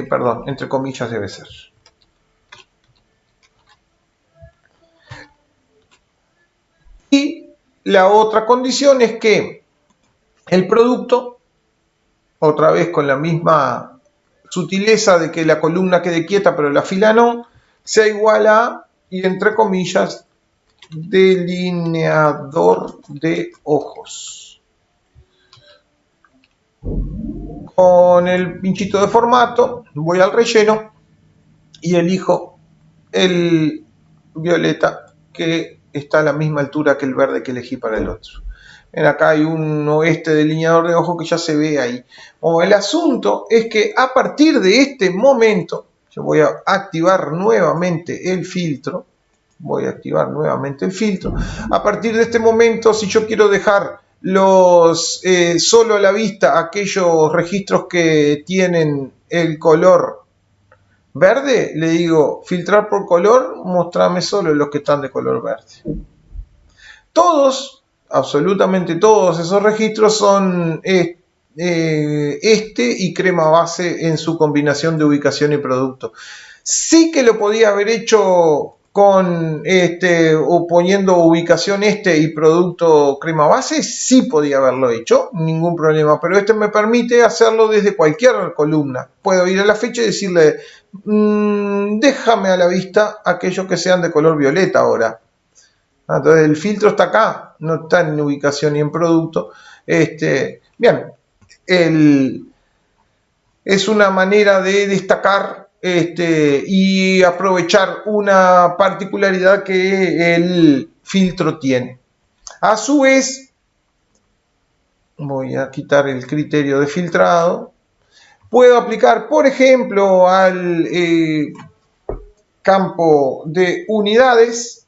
perdón, entre comillas debe ser. Y la otra condición es que El producto, otra vez con la misma sutileza de que la columna quede quieta pero la fila no, sea igual a, y entre comillas, delineador de ojos. Con el pinchito de formato voy al relleno y elijo el violeta que está a la misma altura que el verde que elegí para el otro. Ven, acá hay este delineador de ojos que ya se ve ahí. El asunto es que a partir de este momento yo voy a activar nuevamente el filtro. A partir de este momento, si yo quiero dejar solo a la vista aquellos registros que tienen el color verde, le digo filtrar por color, mostrame solo los que están de color verde. Absolutamente todos esos registros son y crema base en su combinación de ubicación y producto. Sí que lo podía haber hecho o poniendo ubicación y producto crema base, sí podía haberlo hecho, ningún problema, pero me permite hacerlo desde cualquier columna. Puedo ir a la fecha y decirle, déjame a la vista aquellos que sean de color violeta ahora. Entonces el filtro está acá, no está en ubicación y en producto. Bien, es una manera de destacar y aprovechar una particularidad que el filtro tiene. A su vez, voy a quitar el criterio de filtrado. Puedo aplicar, por ejemplo, al campo de unidades,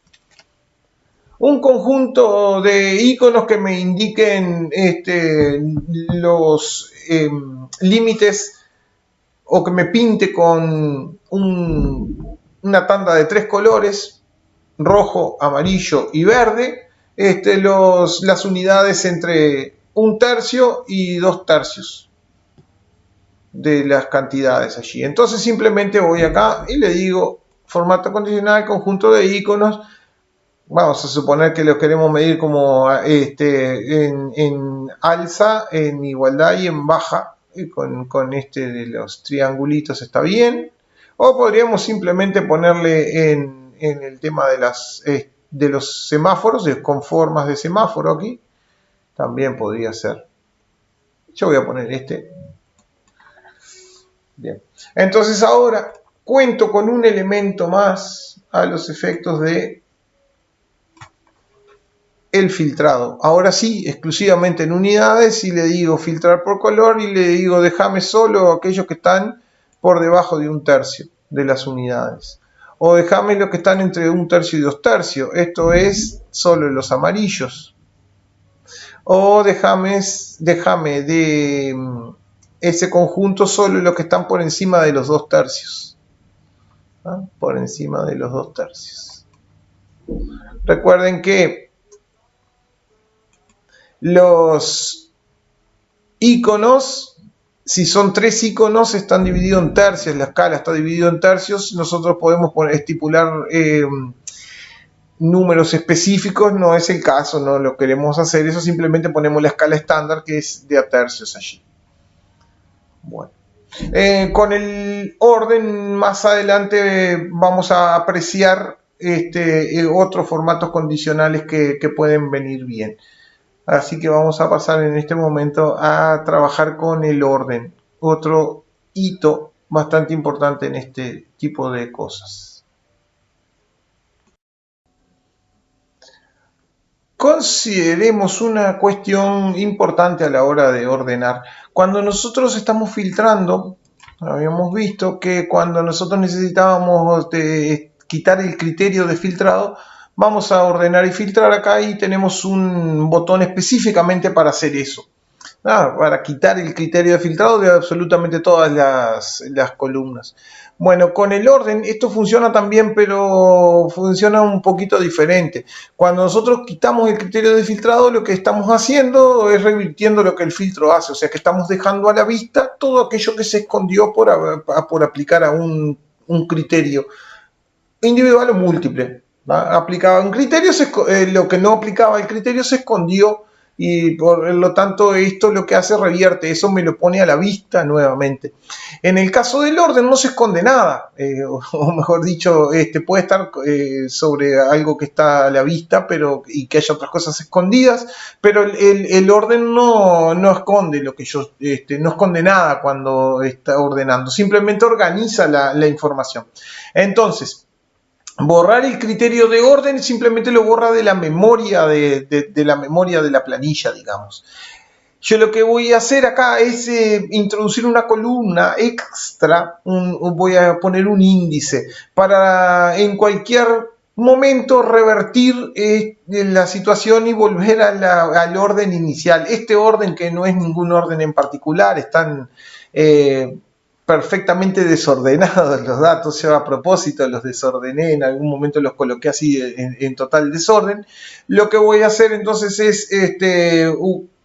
un conjunto de iconos que me indiquen los límites, o que me pinte con una tanda de 3 colores, rojo, amarillo y verde, las unidades entre 1/3 y 2/3 de las cantidades allí. Entonces simplemente voy acá y le digo formato condicional, conjunto de iconos. Vamos a suponer que lo queremos medir como en alza, en igualdad y en baja. Con de los triangulitos está bien. O podríamos simplemente ponerle en el tema de los semáforos, con formas de semáforo aquí. También podría ser. Yo voy a poner Bien. Entonces ahora cuento con un elemento más a los efectos de el filtrado. Ahora sí, exclusivamente en unidades, y le digo filtrar por color y le digo déjame solo aquellos que están por debajo de 1/3 de las unidades. O déjame los que están entre 1/3 y 2/3. Esto es solo los amarillos. O déjame de ese conjunto solo los que están por encima de los 2/3. Por encima de los 2/3. Recuerden que los iconos, si son 3 iconos, están divididos en tercios, la escala está dividida en tercios. Nosotros podemos estipular números específicos, no es el caso, no lo queremos hacer, eso simplemente ponemos la escala estándar que es de a tercios allí. Bueno, con el orden más adelante vamos a apreciar otros formatos condicionales que pueden venir bien. Así que vamos a pasar en este momento a trabajar con el orden, otro hito bastante importante en este tipo de cosas. Consideremos una cuestión importante a la hora de ordenar. Cuando nosotros estamos filtrando, habíamos visto que cuando nosotros necesitábamos quitar el criterio de filtrado, vamos a ordenar y filtrar acá y tenemos un botón específicamente para hacer eso. Para quitar el criterio de filtrado de absolutamente todas las columnas. Bueno, con el orden esto funciona también, pero funciona un poquito diferente. Cuando nosotros quitamos el criterio de filtrado, lo que estamos haciendo es revirtiendo lo que el filtro hace. O sea que estamos dejando a la vista todo aquello que se escondió por aplicar a un criterio individual o múltiple. Aplicaba un criterio, lo que no aplicaba el criterio se escondió y por lo tanto esto lo que hace revierte, eso me lo pone a la vista nuevamente. En el caso del orden no se esconde nada, o mejor dicho, puede estar sobre algo que está a la vista y que haya otras cosas escondidas, pero el orden no esconde lo que yo, no esconde nada cuando está ordenando, simplemente organiza la información. Entonces, borrar el criterio de orden simplemente lo borra de la memoria de la memoria de la planilla, digamos. Yo lo que voy a hacer acá es introducir una columna extra, voy a poner un índice para en cualquier momento revertir la situación y volver al orden inicial. Este orden que no es ningún orden en particular, están perfectamente desordenados los datos, yo a propósito los desordené, en algún momento los coloqué así en total desorden. Lo que voy a hacer entonces es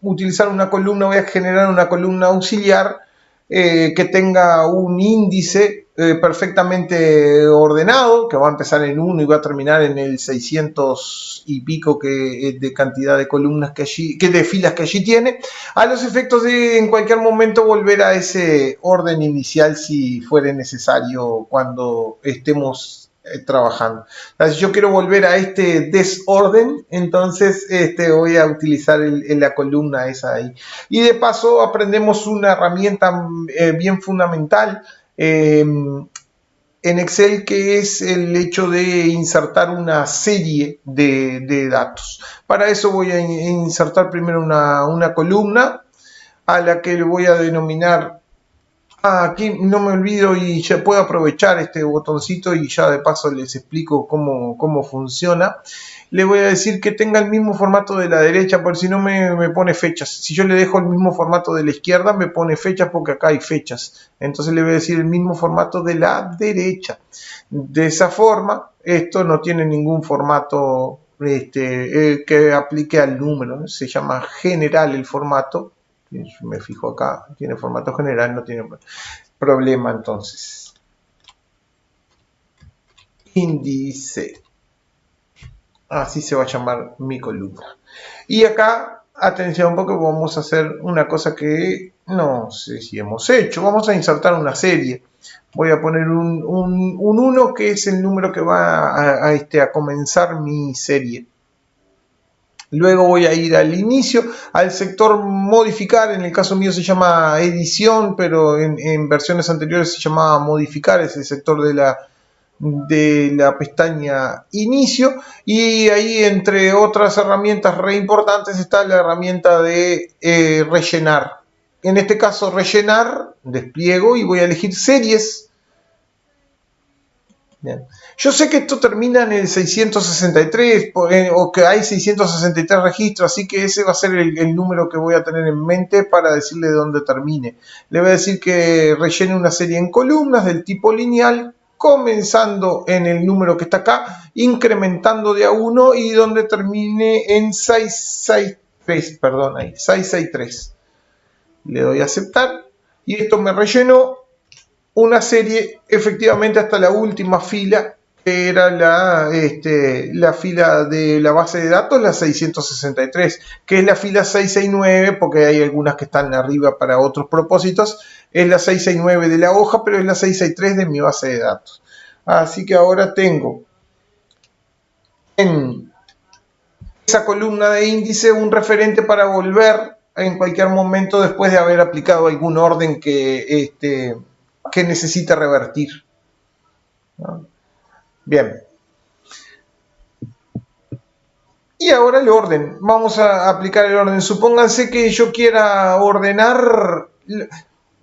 utilizar una columna, voy a generar una columna auxiliar que tenga un índice perfectamente ordenado, que va a empezar en 1 y va a terminar en el 600 y pico de cantidad de columnas de filas que allí tiene, a los efectos de en cualquier momento volver a ese orden inicial si fuere necesario cuando estemos trabajando. Entonces, yo quiero volver a este desorden, entonces voy a utilizar la columna esa ahí. Y de paso aprendemos una herramienta bien fundamental en Excel, que es el hecho de insertar una serie de datos. Para eso voy a insertar primero una columna a la que le voy a denominar. Aquí no me olvido y ya puedo aprovechar este botoncito y ya de paso les explico cómo funciona. Le voy a decir que tenga el mismo formato de la derecha, porque si no me pone fechas. Si yo le dejo el mismo formato de la izquierda, me pone fechas porque acá hay fechas. Entonces le voy a decir el mismo formato de la derecha. De esa forma, esto no tiene ningún formato que aplique al número. Se llama general el formato. Me fijo acá, tiene formato general, no tiene problema. Entonces, índice, así se va a llamar mi columna. Y acá, atención, porque vamos a hacer una cosa que no sé si hemos hecho. Vamos a insertar una serie. Voy a poner un 1, que es el número que va a comenzar mi serie. Luego voy a ir al inicio, al sector modificar, en el caso mío se llama edición, pero en versiones anteriores se llamaba modificar, es el sector de la pestaña inicio, y ahí entre otras herramientas re importantes está la herramienta de rellenar. En este caso rellenar, despliego y voy a elegir series. Bien. Yo sé que esto termina en el 663 o que hay 663 registros, así que ese va a ser el número que voy a tener en mente para decirle de dónde termine. Le voy a decir que rellene una serie en columnas del tipo lineal, comenzando en el número que está acá, incrementando de a 1 y donde termine en 663, perdón, ahí, 663. Le doy a aceptar y esto me rellenó una serie efectivamente hasta la última fila, que era la fila de la base de datos, la 663, que es la fila 669, porque hay algunas que están arriba para otros propósitos. Es la 669 de la hoja, pero es la 663 de mi base de datos. Así que ahora tengo en esa columna de índice un referente para volver en cualquier momento después de haber aplicado algún orden que necesita revertir. ¿No? Bien. Y ahora el orden. Vamos a aplicar el orden. Supónganse que yo quiera ordenar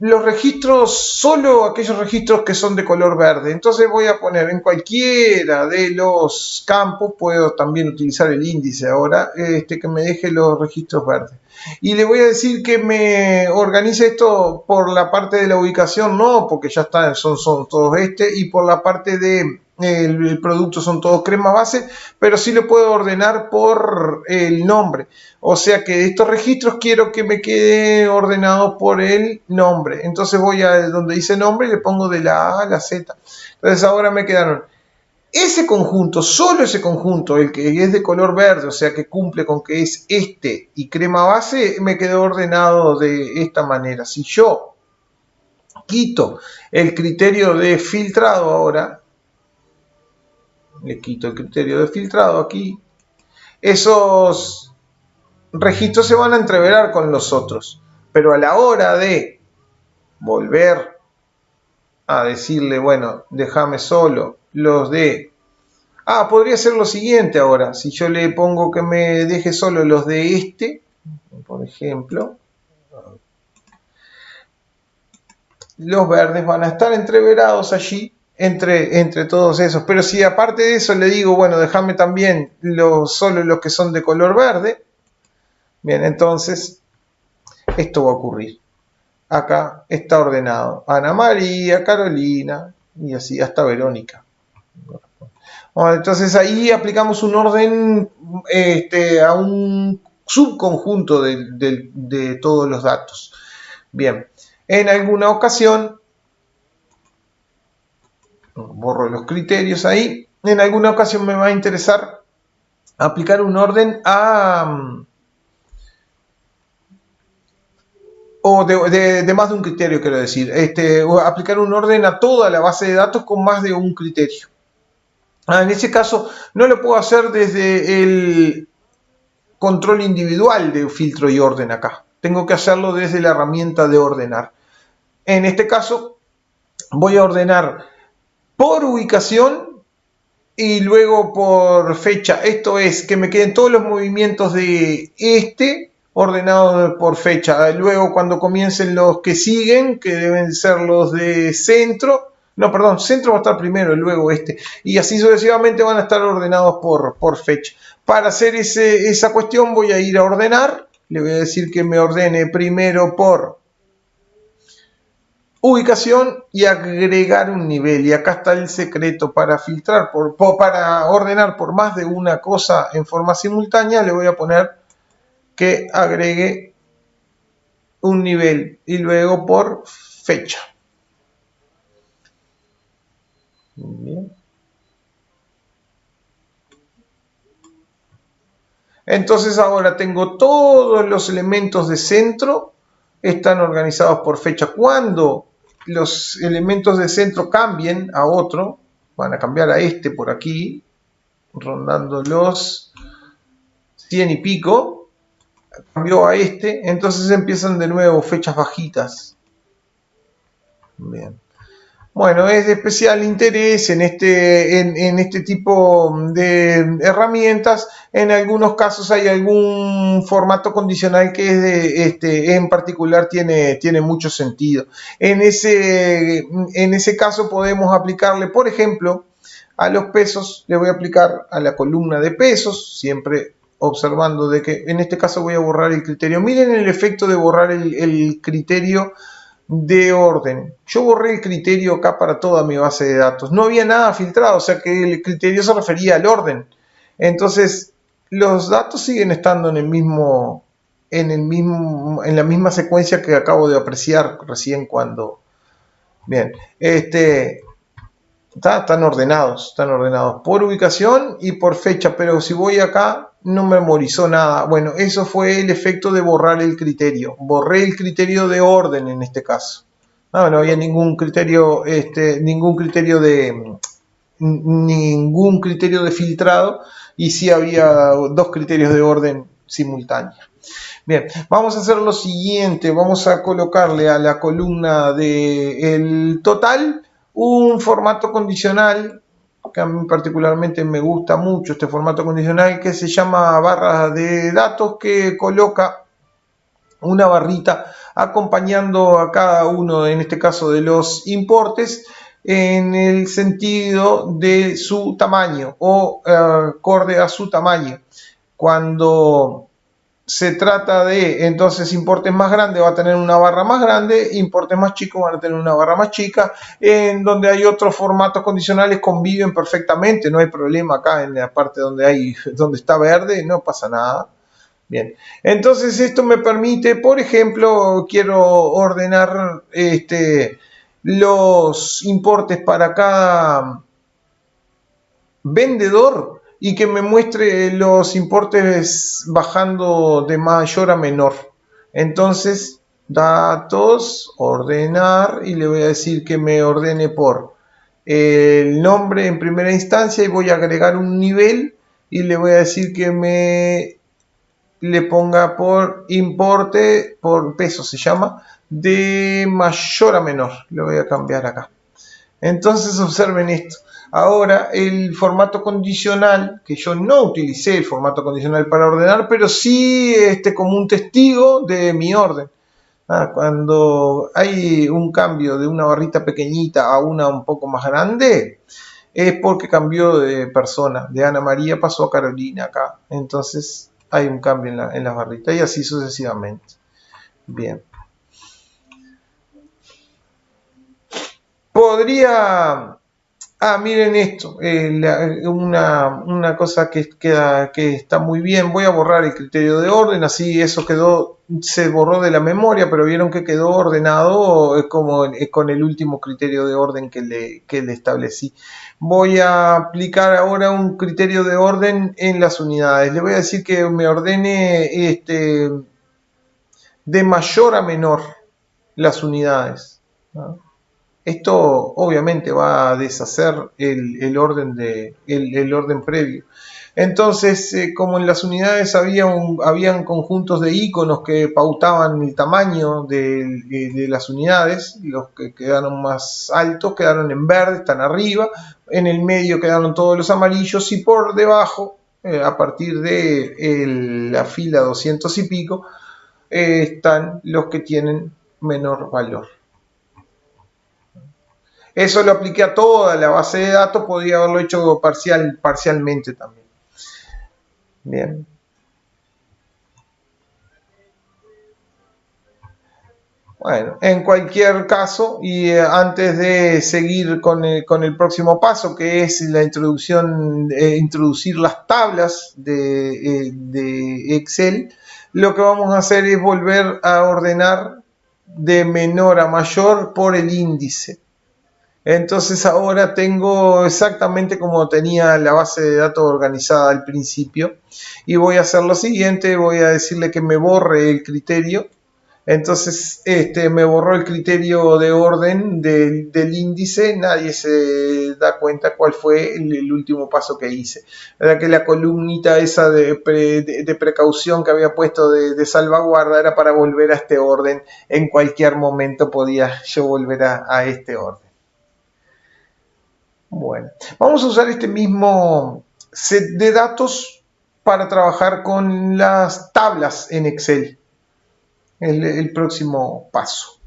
los registros, solo aquellos registros que son de color verde. Entonces voy a poner en cualquiera de los campos, puedo también utilizar el índice ahora, que me deje los registros verdes. Y le voy a decir que me organice esto por la parte de la ubicación, no, porque ya están, son todos y por la parte de el producto son todos crema base, pero sí lo puedo ordenar por el nombre. O sea que estos registros quiero que me quede ordenado por el nombre. Entonces voy a donde dice nombre y le pongo de la A a la Z. Entonces ahora me quedaron Ese conjunto, solo ese conjunto, el que es de color verde, o sea que cumple con que es este y crema base, me quedó ordenado de esta manera. Si yo quito el criterio de filtrado ahora, le quito el criterio de filtrado aquí, esos registros se van a entreverar con los otros, pero a la hora de volver a decirle, bueno, déjame solo los de... podría ser lo siguiente ahora, si yo le pongo que me deje solo los de este, por ejemplo, los verdes van a estar entreverados allí entre todos esos, pero si aparte de eso le digo, bueno, déjame también solo los que son de color verde, bien, entonces esto va a ocurrir. Acá está ordenado Ana María, Carolina y así hasta Verónica. Bueno, entonces ahí aplicamos un orden a un subconjunto de todos los datos. Bien, en alguna ocasión, borro los criterios ahí, en alguna ocasión me va a interesar aplicar un orden o de más de un criterio, quiero decir, o aplicar un orden a toda la base de datos con más de un criterio. En ese caso no lo puedo hacer desde el control individual de filtro y orden acá. Tengo que hacerlo desde la herramienta de ordenar. En este caso voy a ordenar por ubicación y luego por fecha. Esto es que me queden todos los movimientos de ordenados por fecha. Luego cuando comiencen los que siguen, que deben ser los de centro, no, perdón, centro va a estar primero y luego y así sucesivamente van a estar ordenados por fecha. Para hacer esa cuestión voy a ir a ordenar, le voy a decir que me ordene primero por ubicación y agregar un nivel, y acá está el secreto para filtrar, para ordenar por más de una cosa en forma simultánea. Le voy a poner que agregue un nivel y luego por fecha. Bien. Entonces ahora tengo todos los elementos de centro, están organizados por fecha. Cuando los elementos de centro cambien a otro, van a cambiar a por aquí, rondando los 100 y pico, cambió a entonces empiezan de nuevo fechas bajitas. Bien. Bueno, es de especial interés en este tipo de herramientas. En algunos casos hay algún formato condicional que es en particular tiene mucho sentido. En ese caso podemos aplicarle, por ejemplo, a los pesos, le voy a aplicar a la columna de pesos, siempre observando de que en este caso voy a borrar el criterio. Miren el efecto de borrar el criterio de orden. Yo borré el criterio acá para toda mi base de datos. No había nada filtrado, o sea que el criterio se refería al orden. Entonces, los datos siguen estando en la misma secuencia que acabo de apreciar recién cuando... Bien, están ordenados por ubicación y por fecha, pero si voy acá no memorizó nada. Bueno, eso fue el efecto de borrar el criterio. Borré el criterio de orden en este caso. No había ningún criterio de filtrado, y sí había dos criterios de orden simultáneos. Bien, vamos a hacer lo siguiente. Vamos a colocarle a la columna del total un formato condicional que a mí particularmente me gusta mucho, este formato condicional, que se llama barra de datos, que coloca una barrita acompañando a cada uno, en este caso de los importes, en el sentido de su tamaño o acorde a su tamaño. Cuando se trata de entonces importes más grandes, va a tener una barra más grande, importes más chicos van a tener una barra más chica. En donde hay otros formatos condicionales conviven perfectamente, no hay problema. Acá en la parte donde está verde no pasa nada. Bien, entonces esto me permite, por ejemplo, quiero ordenar los importes para cada vendedor y que me muestre los importes bajando de mayor a menor. Entonces, datos, ordenar, y le voy a decir que me ordene por el nombre en primera instancia y voy a agregar un nivel y le voy a decir que le ponga por importe, por peso se llama, de mayor a menor. Le voy a cambiar acá. Entonces observen esto. Ahora el formato condicional, que yo no utilicé el formato condicional para ordenar, pero sí como un testigo de mi orden. Cuando hay un cambio de una barrita pequeñita a una un poco más grande, es porque cambió de persona. De Ana María pasó a Carolina acá. Entonces hay un cambio en las barritas y así sucesivamente. Bien. Podría... miren esto, una cosa que está muy bien. Voy a borrar el criterio de orden, así eso se borró de la memoria, pero vieron que quedó ordenado como con el último criterio de orden que le establecí. Voy a aplicar ahora un criterio de orden en las unidades. Le voy a decir que me ordene de mayor a menor las unidades, ¿no? Esto obviamente va a deshacer el orden previo. Entonces, como en las unidades habían conjuntos de iconos que pautaban el tamaño de las unidades, los que quedaron más altos quedaron en verde, están arriba, en el medio quedaron todos los amarillos y por debajo, a partir de la fila 200 y pico, están los que tienen menor valor. Eso lo apliqué a toda la base de datos, podría haberlo hecho parcialmente también. Bien. Bueno, en cualquier caso, y antes de seguir con el próximo paso, que es la introducir las tablas de Excel, lo que vamos a hacer es volver a ordenar de menor a mayor por el índice. Entonces ahora tengo exactamente como tenía la base de datos organizada al principio y voy a hacer lo siguiente, voy a decirle que me borre el criterio. Entonces me borró el criterio de orden del índice, nadie se da cuenta cuál fue el último paso que hice. ¿Verdad que la columnita esa de precaución que había puesto de salvaguarda era para volver a este orden? En cualquier momento podía yo volver a este orden. Bueno, vamos a usar este mismo set de datos para trabajar con las tablas en Excel. El próximo paso.